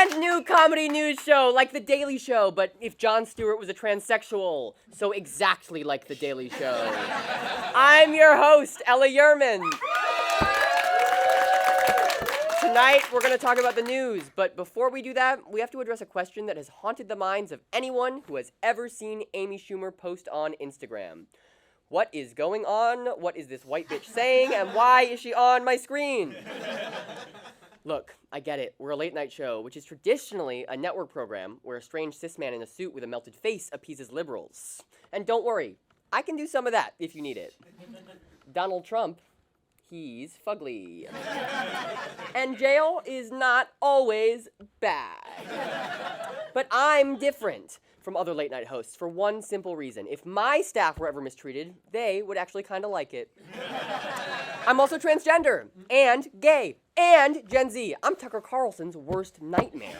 brand new comedy news show like The Daily Show, but if Jon Stewart was a transsexual, so exactly like The Daily Show. I'm your host, Ella Yurman. Tonight, we're going to talk about the news, but before we do that, we have to address a question that has haunted the minds of anyone who has ever seen Amy Schumer post on Instagram. What is going on? What is this white bitch saying? And why is she on my screen? Look, I get it. We're a late-night show, which is traditionally a network program where a strange cis man in a suit with a melted face appeases liberals. And don't worry, I can do some of that if you need it. Donald Trump, he's fugly. And jail is not always bad. But I'm different from other late-night hosts for one simple reason. If my staff were ever mistreated, they would actually kind of like it. I'm also transgender, and gay, and Gen Z. I'm Tucker Carlson's worst nightmare.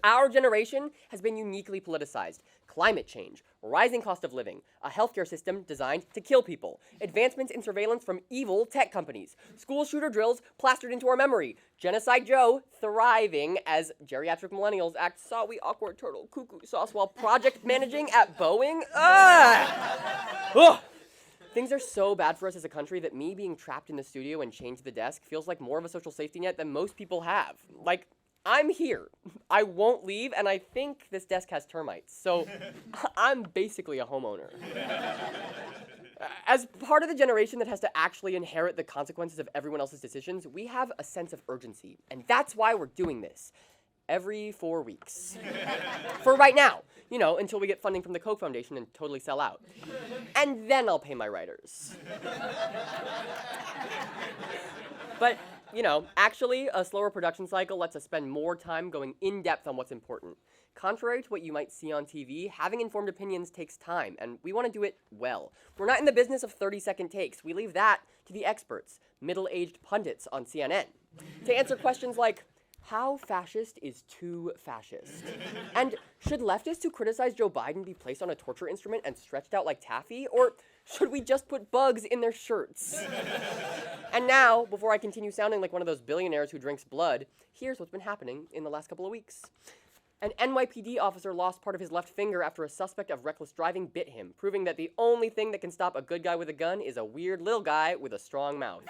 Our generation has been uniquely politicized. Climate change, rising cost of living, a healthcare system designed to kill people, advancements in surveillance from evil tech companies, school shooter drills plastered into our memory, Genocide Joe thriving as geriatric millennials act sorry awkward turtle cuckoo sauce while project managing at Boeing. Ugh. Things are so bad for us as a country that me being trapped in the studio and chained to the desk feels like more of a social safety net than most people have. Like, I'm here. I won't leave, and I think this desk has termites, so I'm basically a homeowner. As part of the generation that has to actually inherit the consequences of everyone else's decisions, we have a sense of urgency, and that's why we're doing this. Every 4 weeks. For right now, until we get funding from the Koch Foundation and totally sell out. And then I'll pay my writers. But, actually, a slower production cycle lets us spend more time going in-depth on what's important. Contrary to what you might see on TV, having informed opinions takes time, and we want to do it well. We're not in the business of 30-second takes. We leave that to the experts, middle-aged pundits on CNN, to answer questions like, how fascist is too fascist? And should leftists who criticize Joe Biden be placed on a torture instrument and stretched out like taffy? Or should we just put bugs in their shirts? And now, before I continue sounding like one of those billionaires who drinks blood, here's what's been happening in the last couple of weeks. An NYPD officer lost part of his left finger after a suspect of reckless driving bit him, proving that the only thing that can stop a good guy with a gun is a weird little guy with a strong mouth.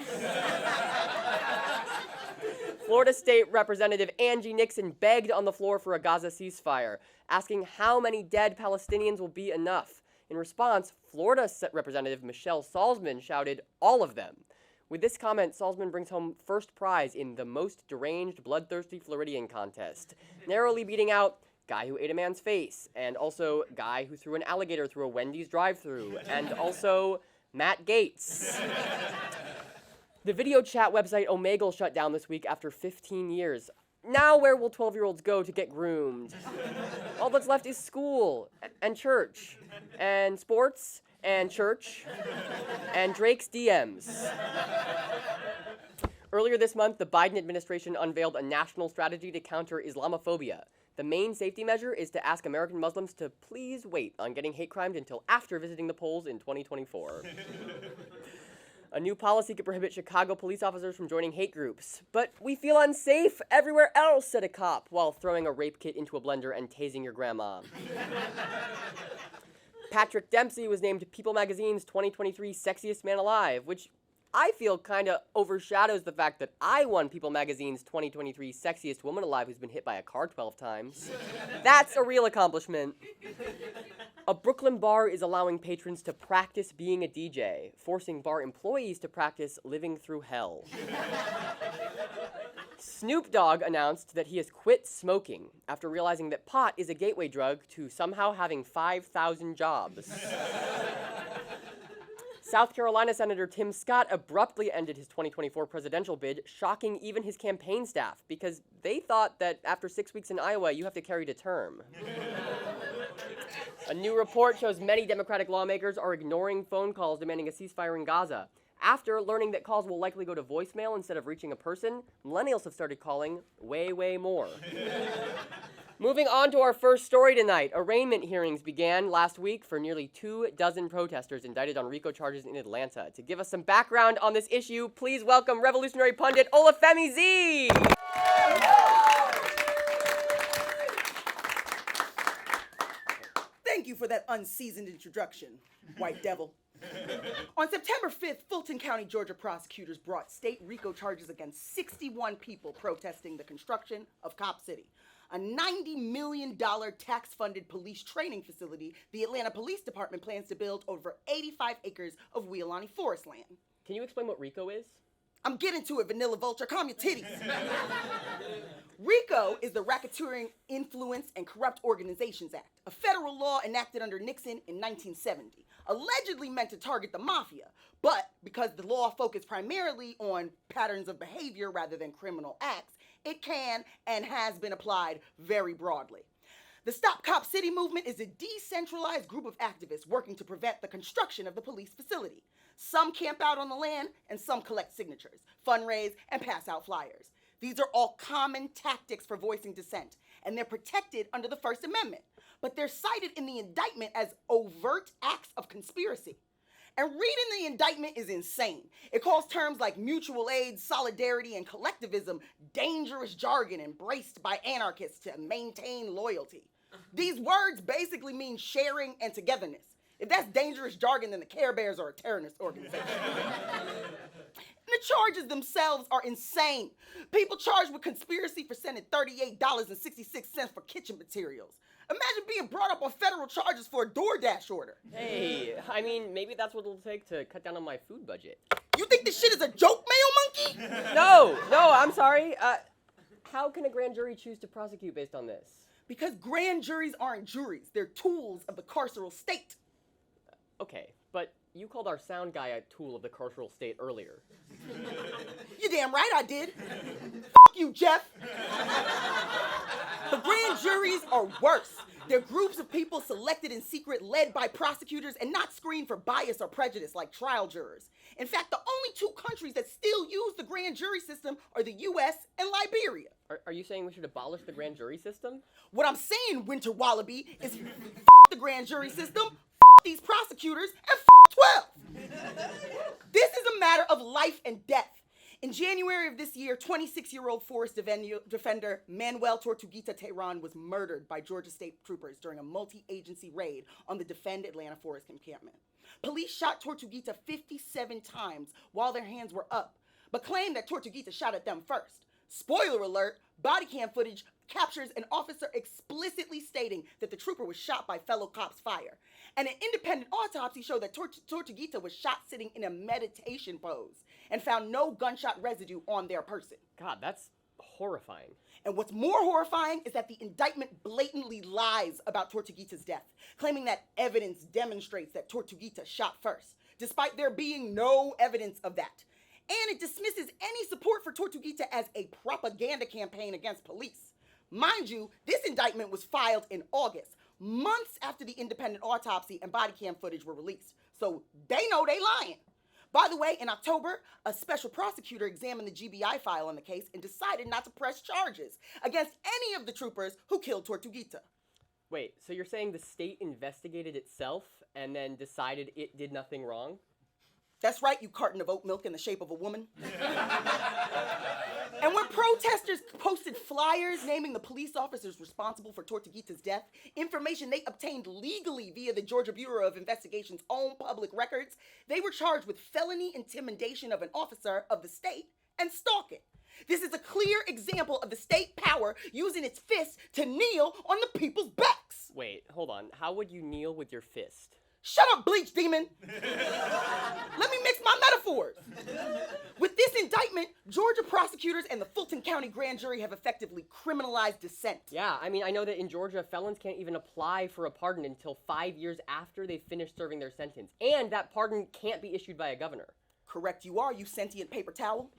Florida State Representative Angie Nixon begged on the floor for a Gaza ceasefire, asking how many dead Palestinians will be enough. In response, Florida Representative Michelle Salzman shouted, all of them. With this comment, Salzman brings home first prize in the most deranged, bloodthirsty Floridian contest, narrowly beating out guy who ate a man's face, and also guy who threw an alligator through a Wendy's drive-thru, and also Matt Gaetz. The video chat website Omegle shut down this week after 15 years. Now where will 12-year-olds go to get groomed? All that's left is school, and church, and sports, and church, and Drake's DMs. Earlier this month, the Biden administration unveiled a national strategy to counter Islamophobia. The main safety measure is to ask American Muslims to please wait on getting hate crimed until after visiting the polls in 2024. A new policy could prohibit Chicago police officers from joining hate groups. But we feel unsafe everywhere else, said a cop, while throwing a rape kit into a blender and tasing your grandma. Patrick Dempsey was named People Magazine's 2023 Sexiest Man Alive, which I feel kind of overshadows the fact that I won People Magazine's 2023 Sexiest Woman Alive who's been hit by a car 12 times. That's a real accomplishment. A Brooklyn bar is allowing patrons to practice being a DJ, forcing bar employees to practice living through hell. Snoop Dogg announced that he has quit smoking after realizing that pot is a gateway drug to somehow having 5,000 jobs. South Carolina Senator Tim Scott abruptly ended his 2024 presidential bid, shocking even his campaign staff, because they thought that after 6 weeks in Iowa, you have to carry to term. A new report shows many Democratic lawmakers are ignoring phone calls demanding a ceasefire in Gaza. After learning that calls will likely go to voicemail instead of reaching a person, millennials have started calling way, way more. Moving on to our first story tonight. Arraignment hearings began last week for nearly 24 protesters indicted on RICO charges in Atlanta. To give us some background on this issue, please welcome revolutionary pundit Olafemi Z. for that unseasoned introduction, white devil. On September 5th, Fulton County, Georgia prosecutors brought state RICO charges against 61 people protesting the construction of Cop City, a $90 million tax-funded police training facility the Atlanta Police Department plans to build over 85 acres of Weolani forest land. Can you explain what RICO is? I'm getting to it, Vanilla Vulture. Calm your titties. RICO is the Racketeering Influence and Corrupt Organizations Act, a federal law enacted under Nixon in 1970, allegedly meant to target the mafia, but because the law focused primarily on patterns of behavior rather than criminal acts, it can and has been applied very broadly. The Stop Cop City movement is a decentralized group of activists working to prevent the construction of the police facility. Some camp out on the land and some collect signatures, fundraise, and pass out flyers. These are all common tactics for voicing dissent, and they're protected under the First Amendment. But they're cited in the indictment as overt acts of conspiracy. And reading the indictment is insane. It calls terms like mutual aid, solidarity, and collectivism dangerous jargon embraced by anarchists to maintain loyalty. These words basically mean sharing and togetherness. If that's dangerous jargon, then the Care Bears are a terrorist organization. The charges themselves are insane. People charged with conspiracy for sending $38.66 for kitchen materials. Imagine being brought up on federal charges for a DoorDash order. Hey, I mean, maybe that's what it'll take to cut down on my food budget. You think this shit is a joke, Mayo Monkey? No, I'm sorry. How can a grand jury choose to prosecute based on this? Because grand juries aren't juries. They're tools of the carceral state. Okay, but you called our sound guy a tool of the carceral state earlier. You're damn right I did. F*** you, Jeff. The grand juries are worse. They're groups of people selected in secret, led by prosecutors, and not screened for bias or prejudice like trial jurors. In fact, the only two countries that still use the grand jury system are the U.S. and Liberia. Are you saying we should abolish the grand jury system? What I'm saying, Winter Wallaby, is f*** the grand jury system, f*** these prosecutors, and f*** 12. This is a matter of life and death. In January of this year, 26-year-old forest defender Manuel Tortuguita Tehran was murdered by Georgia State troopers during a multi-agency raid on the Defend Atlanta Forest encampment. Police shot Tortuguita 57 times while their hands were up, but claimed that Tortuguita shot at them first. Spoiler alert, body cam footage captures an officer explicitly stating that the trooper was shot by fellow cops' fire. And an independent autopsy showed that Tortuguita was shot sitting in a meditation pose and found no gunshot residue on their person. God, that's horrifying. And what's more horrifying is that the indictment blatantly lies about Tortuguita's death, claiming that evidence demonstrates that Tortuguita shot first, despite there being no evidence of that. And it dismisses any support for Tortuguita as a propaganda campaign against police. Mind you, this indictment was filed in August, months after the independent autopsy and body cam footage were released. So they know they lying. By the way, in October, a special prosecutor examined the GBI file on the case and decided not to press charges against any of the troopers who killed Tortuguita. Wait, so you're saying the state investigated itself and then decided it did nothing wrong? That's right, you carton of oat milk in the shape of a woman. And when protesters posted flyers naming the police officers responsible for Tortuguita's death, information they obtained legally via the Georgia Bureau of Investigation's own public records, they were charged with felony intimidation of an officer of the state and stalking. This is a clear example of the state power using its fist to kneel on the people's backs. Wait, hold on. How would you kneel with your fist? Shut up, bleach demon! Let me mix my metaphors. With this indictment, Georgia prosecutors and the Fulton County grand jury have effectively criminalized dissent. Yeah, I mean, I know that in Georgia, felons can't even apply for a pardon until 5 years after they finish serving their sentence. And that pardon can't be issued by a governor. Correct you are, you sentient paper towel.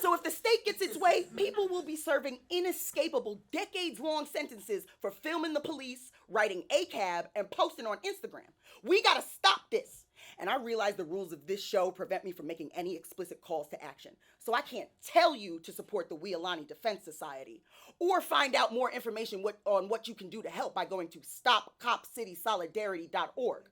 So if the state gets its way, people will be serving inescapable, decades-long sentences for filming the police, writing ACAB, and posting on Instagram. We gotta stop this. And I realize the rules of this show prevent me from making any explicit calls to action. So I can't tell you to support the Weolani Defense Society or find out more information on what you can do to help by going to stopcopcitysolidarity.org.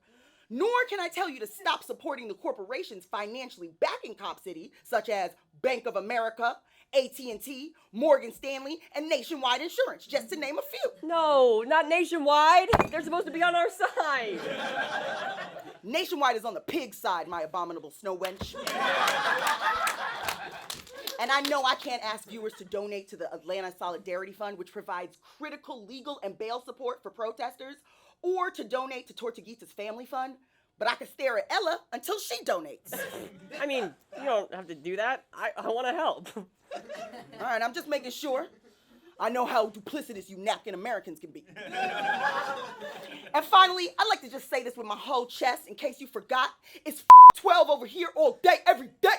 Nor can I tell you to stop supporting the corporations financially backing Cop City, such as Bank of America, AT&T, Morgan Stanley, and Nationwide Insurance, just to name a few. No, not Nationwide. They're supposed to be on our side. Nationwide is on the pig side, my abominable snow wench. And I know I can't ask viewers to donate to the Atlanta Solidarity Fund, which provides critical legal and bail support for protesters, or to donate to Tortuguita's Family Fund, but I can stare at Ella until she donates. I mean, you don't have to do that. I want to help. All right, I'm just making sure. I know how duplicitous you napkin Americans can be. And finally, I'd like to just say this with my whole chest in case you forgot. It's 12 over here all day, every day.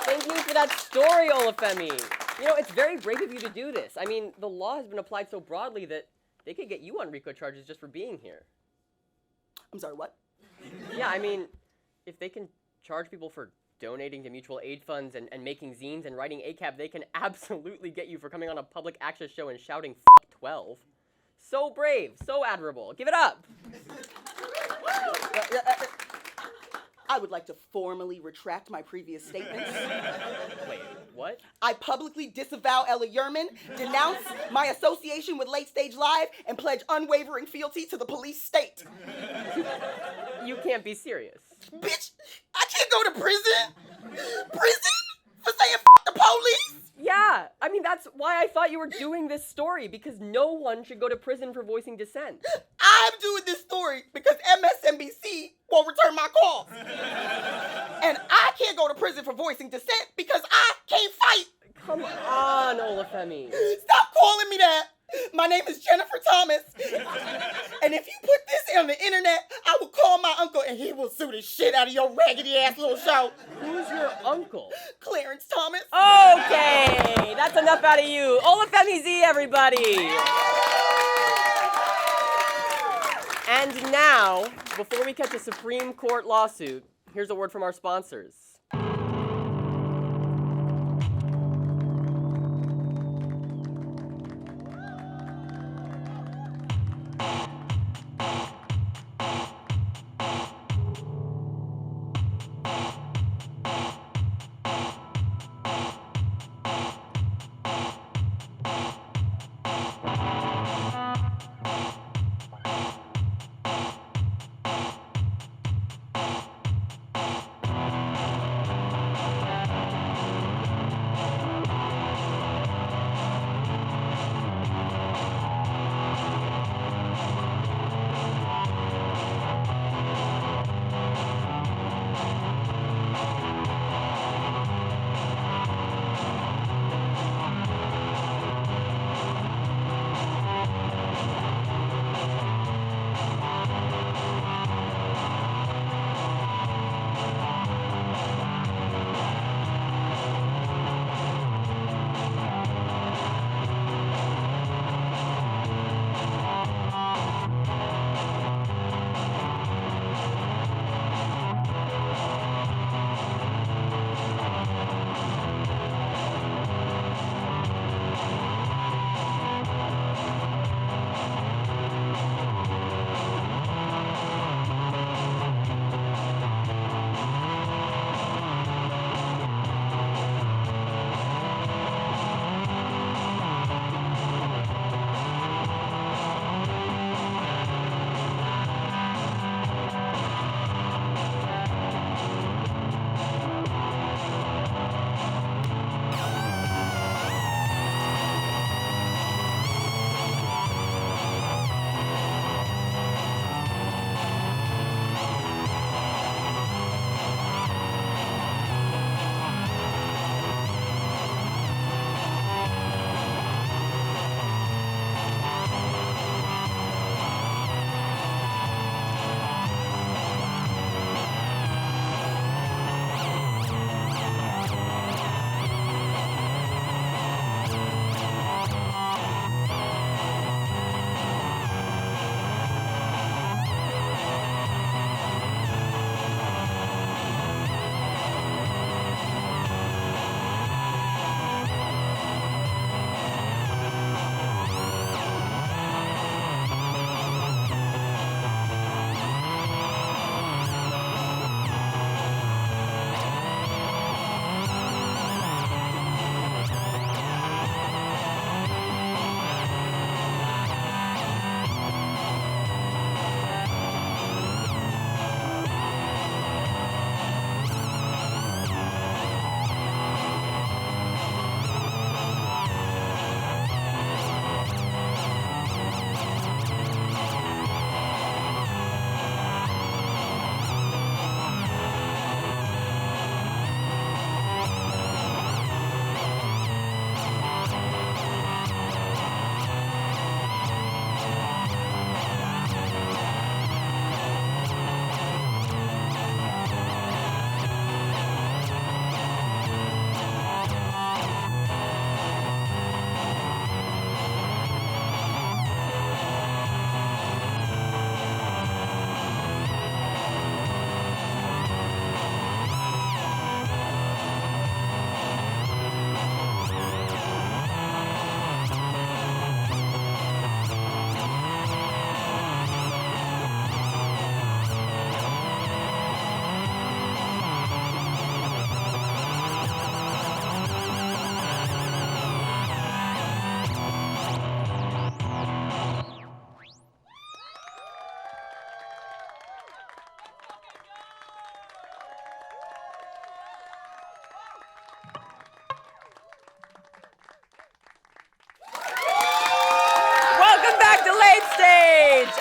Thank you for that story, Olafemi. You know, it's very brave of you to do this. I mean, the law has been applied so broadly that they could get you on RICO charges just for being here. I'm sorry, what? Yeah, I mean, if they can charge people for donating to mutual aid funds and making zines and writing ACAB, they can absolutely get you for coming on a public access show and shouting F 12. So brave, so admirable. Give it up. I would like to formally retract my previous statements. Wait, what? I publicly disavow Ella Yurman, denounce my association with Late Stage Live, and pledge unwavering fealty to the police state. You can't be serious. Bitch, I can't go to prison? Prison? For saying F the police? Yeah, I mean, that's why I thought you were doing this story, because no one should go to prison for voicing dissent. I'm doing this story because MSNBC won't return my calls. And I can't go to prison for voicing dissent because I can't fight. Come on, Olafemi. Stop calling me that. My name is Jennifer Thomas. And if you put this on the internet, I will call my uncle and he will sue the shit out of your raggedy ass little show. Who's your uncle? Clarence Thomas. Okay, that's enough out of you. Olafemi Z, everybody. And now, before we catch a Supreme Court lawsuit, here's a word from our sponsors.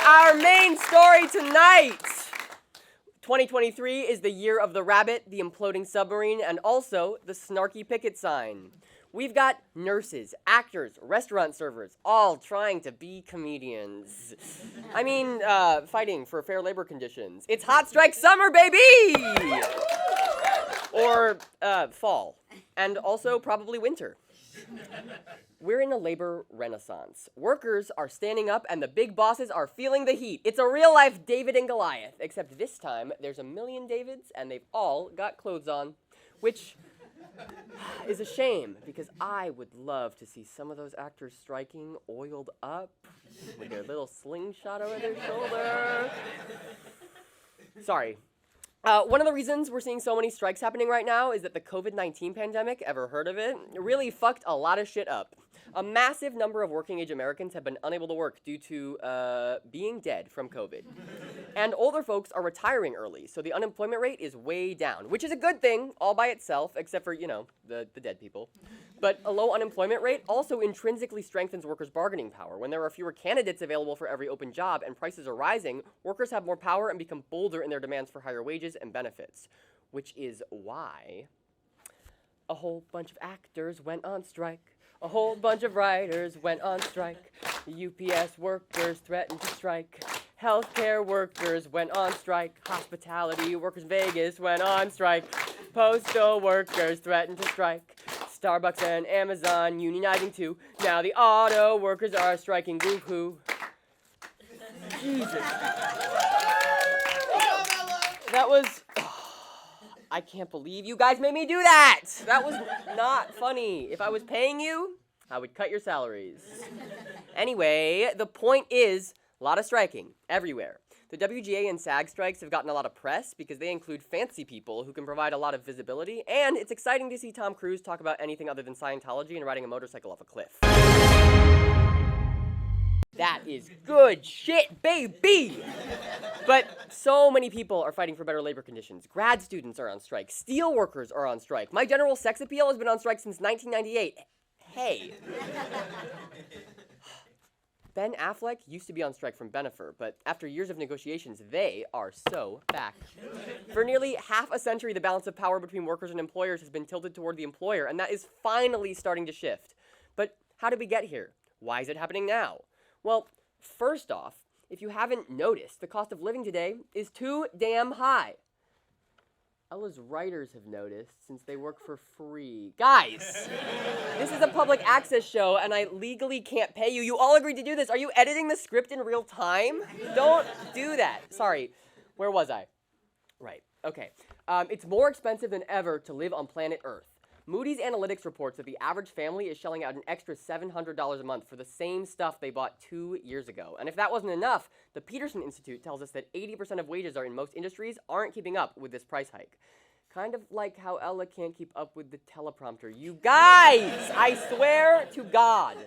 our main story tonight. 2023 is the year of the rabbit, the imploding submarine, and also the snarky picket sign. We've got nurses, actors, restaurant servers, all trying to be comedians. I mean, fighting for fair labor conditions. It's hot strike summer, baby! Or, fall. And also probably winter. We're in a labor renaissance. Workers are standing up and the big bosses are feeling the heat. It's a real-life David and Goliath, except this time there's a million Davids and they've all got clothes on, which is a shame because I would love to see some of those actors striking oiled up with their little slingshot over their shoulder. Sorry. One of the reasons we're seeing so many strikes happening right now is that the COVID-19 pandemic, ever heard of it, really fucked a lot of shit up. A massive number of working-age Americans have been unable to work due to being dead from COVID. And older folks are retiring early, so the unemployment rate is way down, which is a good thing all by itself, except for, you know, the dead people. But a low unemployment rate also intrinsically strengthens workers' bargaining power. When there are fewer candidates available for every open job and prices are rising, workers have more power and become bolder in their demands for higher wages and benefits, which is why a whole bunch of actors went on strike. A whole bunch of writers went on strike. The UPS workers threatened to strike. Healthcare workers went on strike. Hospitality workers in Vegas went on strike. Postal workers threatened to strike. Starbucks and Amazon unionizing too. Now the auto workers are striking. Woohoo. Jesus. That was... I can't believe you guys made me do that! That was not funny. If I was paying you, I would cut your salaries. Anyway, the point is, a lot of striking, everywhere. The WGA and SAG strikes have gotten a lot of press because they include fancy people who can provide a lot of visibility, and it's exciting to see Tom Cruise talk about anything other than Scientology and riding a motorcycle off a cliff. That is good shit, baby! But so many people are fighting for better labor conditions. Grad students are on strike. Steel workers are on strike. My general sex appeal has been on strike since 1998. Hey. Ben Affleck used to be on strike from Bennifer, but after years of negotiations, they are so back. For nearly half a century, the balance of power between workers and employers has been tilted toward the employer, and that is finally starting to shift. But how did we get here? Why is it happening now? Well, first off, if you haven't noticed, the cost of living today is too damn high. Ella's writers have noticed since they work for free. Guys, this is a public access show and I legally can't pay you. You all agreed to do this. Are you editing the script in real time? Don't do that. Sorry, where was I? Right, okay. It's more expensive than ever to live on planet Earth. Moody's Analytics reports that the average family is shelling out an extra $700 a month for the same stuff they bought 2 years ago. And if that wasn't enough, the Peterson Institute tells us that 80% of wages in most industries aren't keeping up with this price hike. Kind of like how Ella can't keep up with the teleprompter. You guys! I swear to God.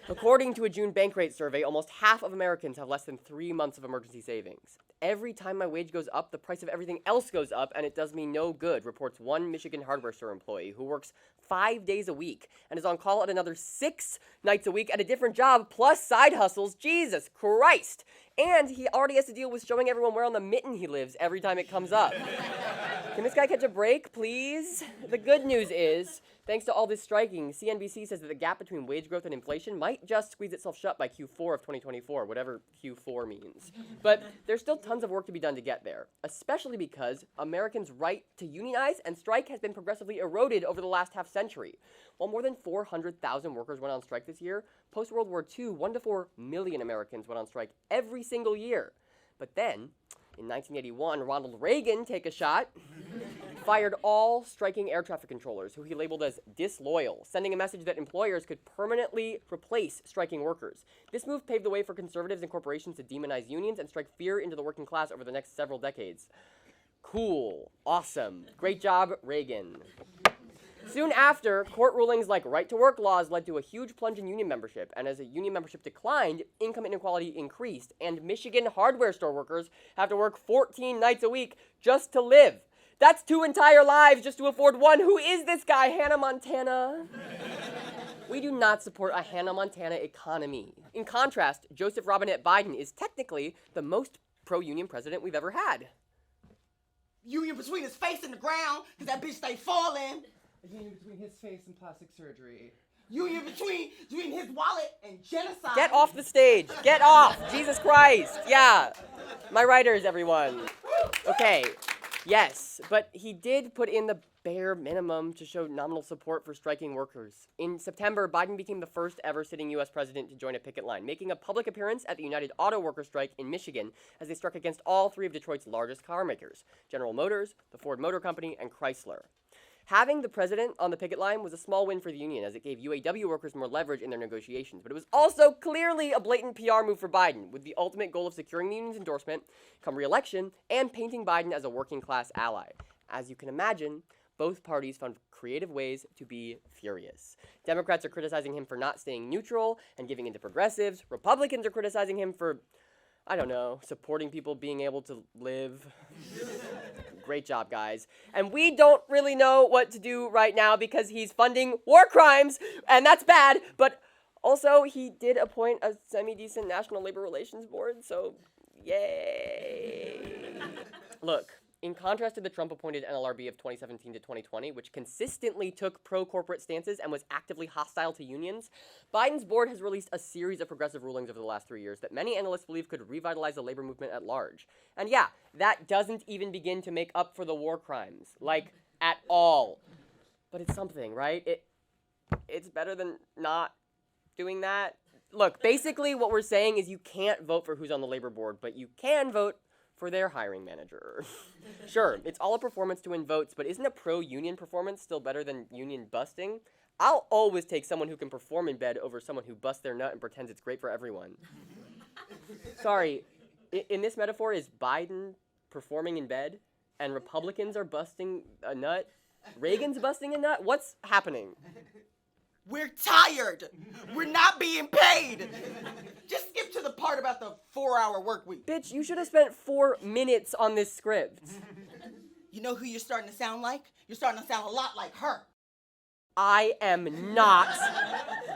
According to a June Bankrate survey, almost half of Americans have less than 3 months of emergency savings. Every time my wage goes up, the price of everything else goes up, and it does me no good, reports one Michigan hardware store employee who works 5 days a week and is on call at another 6 nights a week at a different job, plus side hustles. Jesus Christ! And he already has to deal with showing everyone where on the mitten he lives every time it comes up. Can this guy catch a break, please? The good news is, thanks to all this striking, CNBC says that the gap between wage growth and inflation might just squeeze itself shut by Q4 of 2024, whatever Q4 means. But there's still tons of work to be done to get there, especially because Americans' right to unionize and strike has been progressively eroded over the last half century. While more than 400,000 workers went on strike this year, post-World War II, 1 to 4 million Americans went on strike every single year. But then, in 1981, Ronald Reagan, take a shot, fired all striking air traffic controllers, who he labeled as disloyal, sending a message that employers could permanently replace striking workers. This move paved the way for conservatives and corporations to demonize unions and strike fear into the working class over the next several decades. Cool. Awesome. Great job, Reagan. Soon after, court rulings like right-to-work laws led to a huge plunge in union membership, and as union membership declined, income inequality increased, and Michigan hardware store workers have to work 14 nights a week just to live. That's 2 entire lives just to afford one. Who is this guy, Hannah Montana? We do not support a Hannah Montana economy. In contrast, Joseph Robinette Biden is technically the most pro-union president we've ever had. Union between his face and the ground, because that bitch stay falling. A union between his face and plastic surgery. Union between his wallet and genocide. Get off the stage. Get off. Jesus Christ. Yeah. My writers, everyone. Okay. Yes, but he did put in the bare minimum to show nominal support for striking workers. In September, Biden became the first ever sitting U.S. president to join a picket line, making a public appearance at the United Auto Workers strike in Michigan as they struck against all three of Detroit's largest car makers, General Motors, the Ford Motor Company, and Chrysler. Having the president on the picket line was a small win for the union as it gave UAW workers more leverage in their negotiations, but it was also clearly a blatant PR move for Biden, with the ultimate goal of securing the union's endorsement come re-election and painting Biden as a working-class ally. As you can imagine, both parties found creative ways to be furious. Democrats are criticizing him for not staying neutral and giving in to progressives. Republicans are criticizing him for, I don't know, supporting people being able to live. Great job, guys. And we don't really know what to do right now because he's funding war crimes, and that's bad, but also he did appoint a semi-decent National Labor Relations Board, so yay. Look, in contrast to the Trump-appointed NLRB of 2017 to 2020, which consistently took pro-corporate stances and was actively hostile to unions, Biden's board has released a series of progressive rulings over the last 3 years that many analysts believe could revitalize the labor movement at large. And yeah, that doesn't even begin to make up for the war crimes, like, at all. But it's something, right? It's better than not doing that. Look, basically what we're saying is you can't vote for who's on the labor board, but you can vote for their hiring manager. Sure, it's all a performance to win votes, but isn't a pro-union performance still better than union busting? I'll always take someone who can perform in bed over someone who busts their nut and pretends it's great for everyone. Sorry, in this metaphor, is Biden performing in bed and Republicans are busting a nut? Reagan's busting a nut? What's happening? We're tired. We're not being paid. Just skip to the part about the 4-hour work week. Bitch, you should have spent 4 minutes on this script. You know who you're starting to sound like? You're starting to sound a lot like her. I am not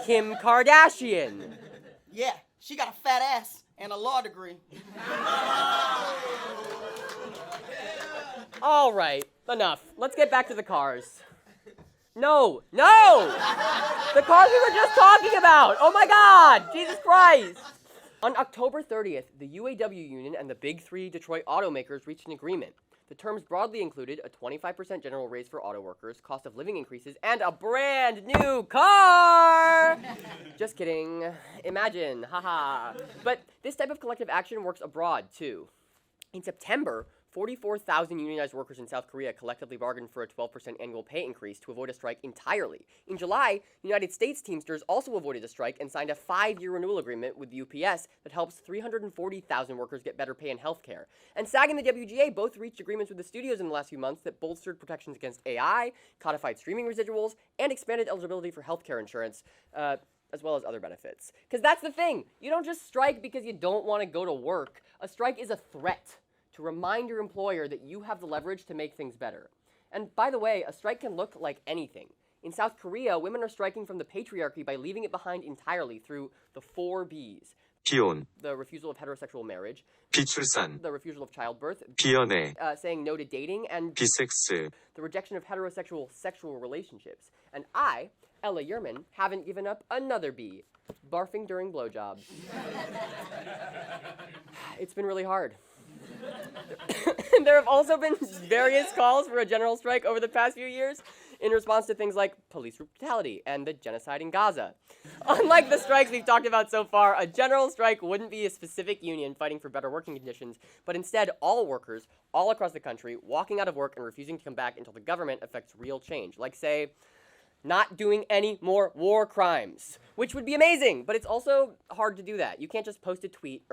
Kim Kardashian. Yeah, she got a fat ass and a law degree. All right, enough. Let's get back to the cars. No! The cars we were just talking about! Oh my God! Jesus Christ! On October 30th, the UAW union and the big three Detroit automakers reached an agreement. The terms broadly included a 25% general raise for auto workers, cost of living increases, and a brand new car! Just kidding. Imagine. Haha. But this type of collective action works abroad, too. In September, 44,000 unionized workers in South Korea collectively bargained for a 12% annual pay increase to avoid a strike entirely. In July, United States Teamsters also avoided a strike and signed a 5-year renewal agreement with the UPS that helps 340,000 workers get better pay and health care. And SAG and the WGA both reached agreements with the studios in the last few months that bolstered protections against AI, codified streaming residuals, and expanded eligibility for health care insurance, as well as other benefits. Because that's the thing. You don't just strike because you don't want to go to work. A strike is a threat to remind your employer that you have the leverage to make things better. And by the way, a strike can look like anything. In South Korea, women are striking from the patriarchy by leaving it behind entirely through the 4 Bs. 비혼, The refusal of heterosexual marriage, 비출산, the refusal of childbirth, 비연애, saying no to dating, and 비섹스, the rejection of heterosexual sexual relationships. And I, Ella Yurman, haven't given up another B, barfing during blowjobs. It's been really hard. There have also been various calls for a general strike over the past few years in response to things like police brutality and the genocide in Gaza. Unlike the strikes we've talked about so far, a general strike wouldn't be a specific union fighting for better working conditions, but instead all workers all across the country walking out of work and refusing to come back until the government affects real change. Like, say, not doing any more war crimes, which would be amazing, but it's also hard to do that. You can't just post a tweet,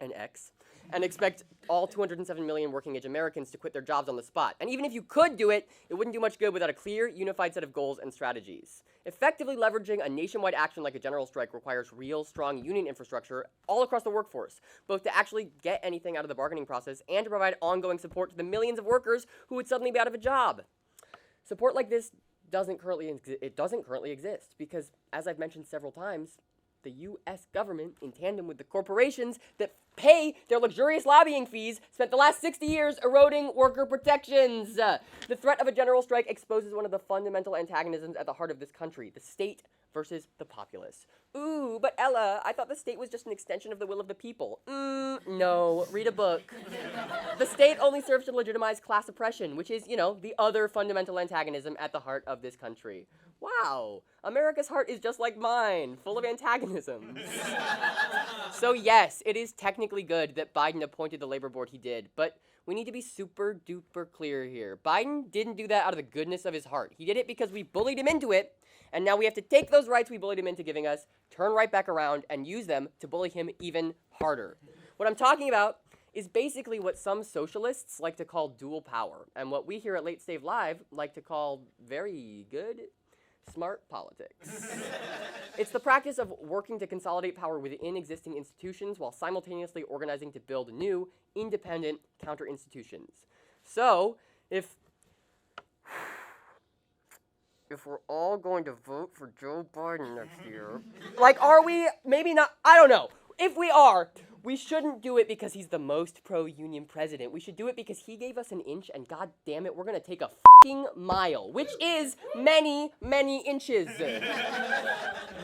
an X, and expect all 207 million working-age Americans to quit their jobs on the spot. And even if you could do it, it wouldn't do much good without a clear, unified set of goals and strategies. Effectively leveraging a nationwide action like a general strike requires real, strong union infrastructure all across the workforce, both to actually get anything out of the bargaining process and to provide ongoing support to the millions of workers who would suddenly be out of a job. Support like this doesn't currently exist because, as I've mentioned several times, the U.S. government, in tandem with the corporations that pay their luxurious lobbying fees, spent the last 60 years eroding worker protections. The threat of a general strike exposes one of the fundamental antagonisms at the heart of this country, the state versus the populace. Ooh, but Ella, I thought the state was just an extension of the will of the people. No, read a book. The state only serves to legitimize class oppression, which is, the other fundamental antagonism at the heart of this country. Wow, America's heart is just like mine, full of antagonisms. So yes, it is technically good that Biden appointed the labor board he did, but we need to be super duper clear here. Biden didn't do that out of the goodness of his heart. He did it because we bullied him into it, and now we have to take those rights we bullied him into giving us, turn right back around, and use them to bully him even harder. What I'm talking about is basically what some socialists like to call dual power, and what we here at Late Save Live like to call very good, smart politics. It's the practice of working to consolidate power within existing institutions while simultaneously organizing to build new, independent counter-institutions. So, if we're all going to vote for Joe Biden next year, are we? Maybe not. I don't know. If we are, we shouldn't do it because he's the most pro-union president. We should do it because he gave us an inch, and god damn it, we're gonna take a fucking mile, which is many, many inches.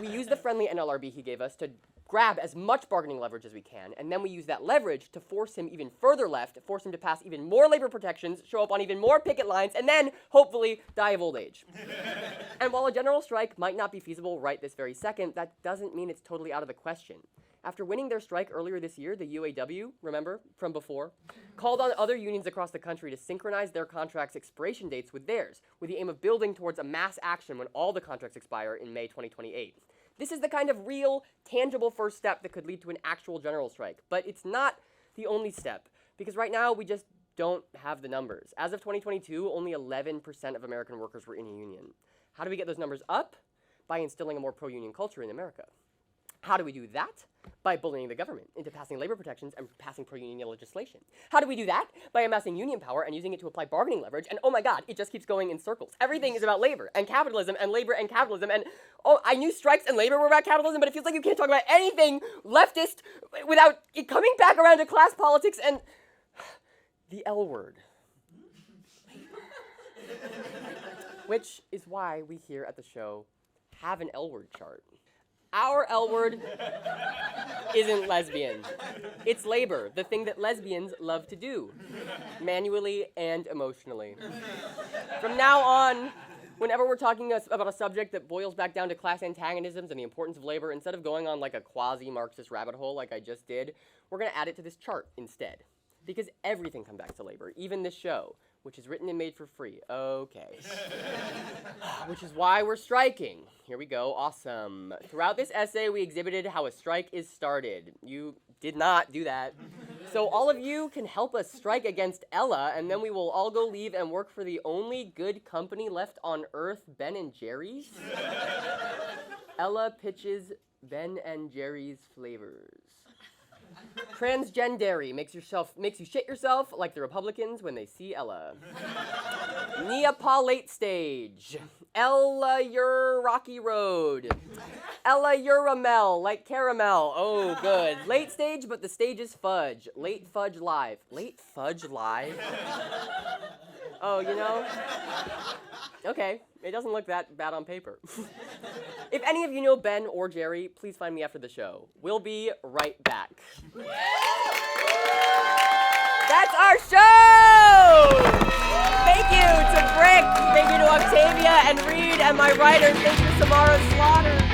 We use the friendly NLRB he gave us to grab as much bargaining leverage as we can, and then we use that leverage to force him even further left, force him to pass even more labor protections, show up on even more picket lines, and then, hopefully, die of old age. And while a general strike might not be feasible right this very second, that doesn't mean it's totally out of the question. After winning their strike earlier this year, the UAW, remember, from before, called on other unions across the country to synchronize their contracts' expiration dates with theirs, with the aim of building towards a mass action when all the contracts expire in May 2028. This is the kind of real, tangible first step that could lead to an actual general strike, but it's not the only step, because right now we just don't have the numbers. As of 2022, only 11% of American workers were in a union. How do we get those numbers up? By instilling a more pro-union culture in America. How do we do that? By bullying the government into passing labor protections and passing pro-union legislation. How do we do that? By amassing union power and using it to apply bargaining leverage, and oh my god, it just keeps going in circles. Everything is about labor and capitalism and labor and capitalism, and oh, I knew strikes and labor were about capitalism, but it feels like you can't talk about anything leftist without it coming back around to class politics and the L word. Which is why we here at the show have an L word chart. Our L word isn't lesbian. It's labor, the thing that lesbians love to do, manually and emotionally. From now on, whenever we're talking about a subject that boils back down to class antagonisms and the importance of labor, instead of going on like a quasi-Marxist rabbit hole like I just did, we're going to add it to this chart instead. Because everything comes back to labor, even this show, which is written and made for free. Okay. Which is why we're striking. Here we go. Awesome. Throughout this essay, we exhibited how a strike is started. You did not do that. So all of you can help us strike against Ella, and then we will all go leave and work for the only good company left on Earth, Ben & Jerry's. Ella pitches Ben & Jerry's flavors. Transgendary makes you shit yourself like the Republicans when they see Ella. Neapol late stage. Ella your rocky road. Ella Uramel like caramel. Oh, good. Late stage, but the stage is fudge. Late fudge live. Late fudge live? Oh, you know? Okay, it doesn't look that bad on paper. If any of you know Ben or Jerry, please find me after the show. We'll be right back. That's our show! Thank you to Parikh, thank you to Octavia and Reid, and my writers, thank you to Samara Slaughter.